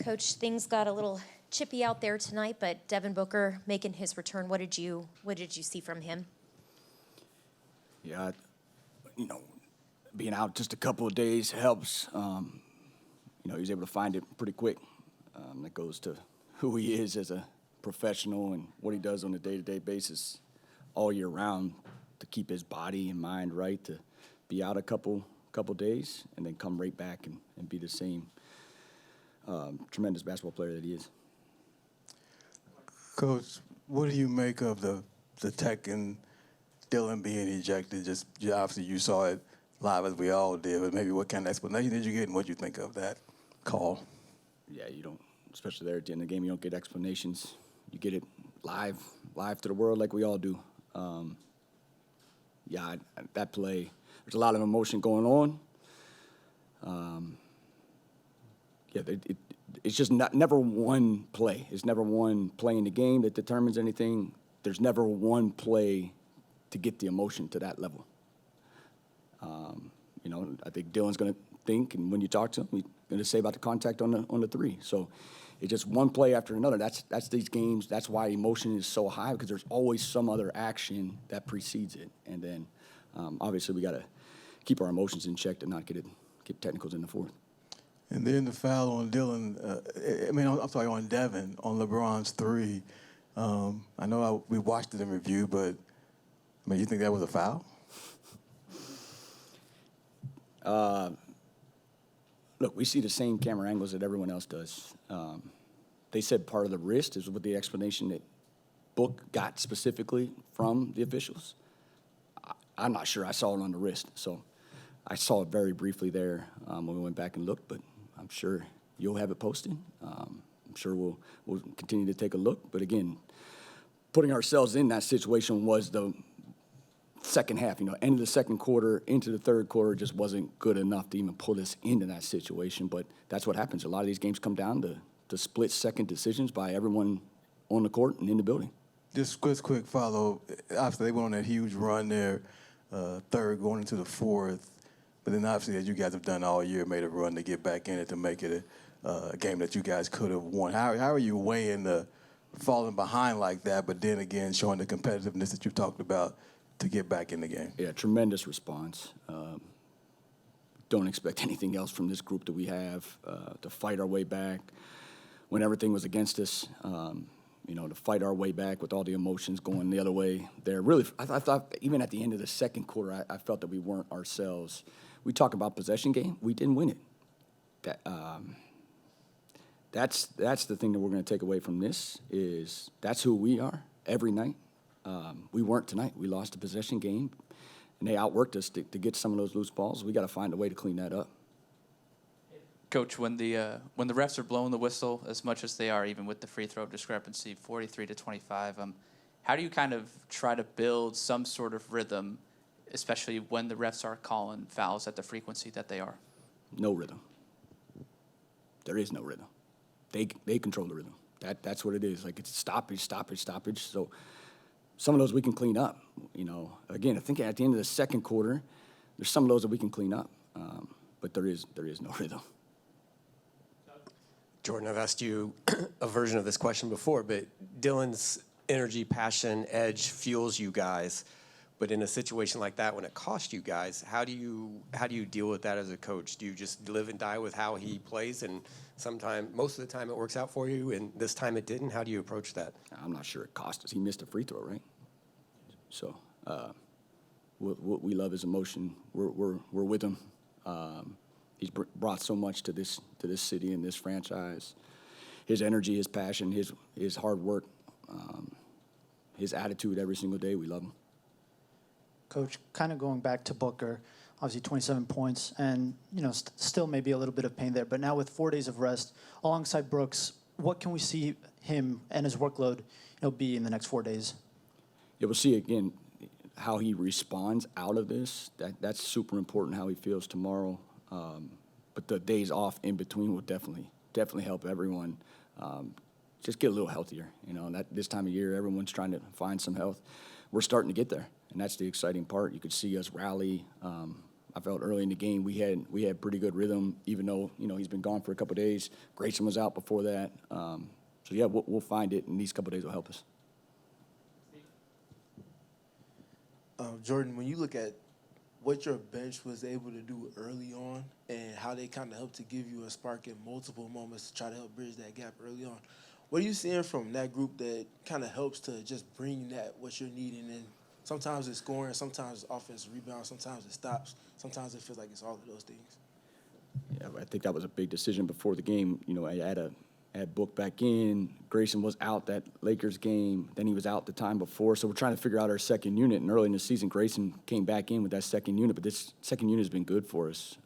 Coach, things got a little chippy out there tonight, but Devin Booker making his return. What did you see from him? Yeah, being out just a couple of days helps. He was able to find it pretty quick. That goes to who he is as a professional and what he does on a day-to-day basis all year round to keep his body and mind right, to be out a couple days and then come right back and be the same tremendous basketball player that he is. Coach, what do you make of the Tech and Dillon being ejected? Obviously you saw it live as we all did, but maybe what kind of explanation did you get and what you think of that call? Yeah, you don't, especially there at the end of the game, you don't get explanations. You get it live to the world like we all do. That play, there's a lot of emotion going on. It's just never one play. It's never one play in the game that determines anything. There's never one play to get the emotion to that level. I think Dillon's going to think, and when you talk to him, he's going to say about the contact on the three. So it's just one play after another. That's these games. That's why emotion is so high, because there's always some other action that precedes it. And then obviously we got to keep our emotions in check to not get technicals in the fourth. And then the foul on Dillon, on Devin, on LeBron's three. I know we watched it in review, but, you think that was a foul? Look, we see the same camera angles that everyone else does. They said part of the wrist is what the explanation that Book got specifically from the officials. I'm not sure I saw it on the wrist, so I saw it very briefly there when we went back and looked, but I'm sure you'll have it posted. I'm sure we'll continue to take a look. But again, putting ourselves in that situation was the second half. End of the second quarter, into the third quarter just wasn't good enough to even put us into that situation. But that's what happens. A lot of these games come down to split-second decisions by everyone on the court and in the building. Just quick follow. Obviously, they went on that huge run there, third going into the fourth. But then obviously, as you guys have done all year, made a run to get back in it to make it a game that you guys could have won. How are you weighing the falling behind like that, but then again showing the competitiveness that you talked about to get back in the game? Yeah, tremendous response. Don't expect anything else from this group that we have to fight our way back when everything was against us. To fight our way back with all the emotions going the other way there. Really, I thought even at the end of the second quarter, I felt that we weren't ourselves. We talk about possession game. We didn't win it. That's the thing that we're going to take away from this is that's who we are every night. We weren't tonight. We lost the possession game, and they outworked us to get some of those loose balls. We got to find a way to clean that up. Coach, when the refs are blowing the whistle as much as they are, even with the free throw discrepancy, 43-25, how do you kind of try to build some sort of rhythm, especially when the refs are calling fouls at the frequency that they are? No rhythm. There is no rhythm. They control the rhythm. That's what it is. Like, it's stoppage. So some of those we can clean up. Again, I think at the end of the second quarter, there's some of those that we can clean up, but there is no rhythm. Jordan, I've asked you a version of this question before, but Dillon's energy, passion, edge fuels you guys. But in a situation like that, when it costs you guys, how do you deal with that as a coach? Do you just live and die with how he plays, and most of the time it works out for you, and this time it didn't? How do you approach that? I'm not sure it cost us. He missed a free throw, right? So what we love his emotion. We're with him. He's brought so much to this city and this franchise. His energy, his passion, his hard work, his attitude every single day. We love him. Coach, kind of going back to Booker, obviously 27 points, and still maybe a little bit of pain there. But now with 4 days of rest, alongside Brooks, what can we see him and his workload, be in the next 4 days? Yeah, we'll see again how he responds out of this. That's super important. How he feels tomorrow. But the days off in between will definitely help everyone just get a little healthier. This time of year, everyone's trying to find some health. We're starting to get there, and that's the exciting part. You could see us rally. I felt early in the game we had pretty good rhythm, even though he's been gone for a couple of days. Grayson was out before that, so yeah, we'll find it, and these couple of days will help us. Jordan, when you look at what your bench was able to do early on and how they kind of helped to give you a spark in multiple moments to try to help bridge that gap early on, what are you seeing from that group that kind of helps to just bring that what you're needing? And sometimes it's scoring, sometimes it's offensive rebound, sometimes it stops, sometimes it feels like it's all of those things. Yeah, I think that was a big decision before the game. I had Book back in. Grayson was out that Lakers game. Then he was out the time before. So we're trying to figure out our second unit. And early in the season, Grayson came back in with that second unit. But this second unit has been good for us.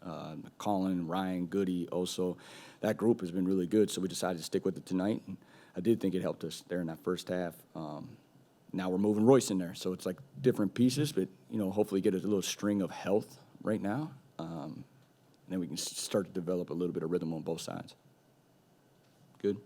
Colin, Ryan, Goody, also. That group has been really good. So we decided to stick with it tonight. And I did think it helped us there in that first half. Now we're moving Royce in there. So it's like different pieces. But, hopefully get a little string of health right now. And then we can start to develop a little bit of rhythm on both sides. Good.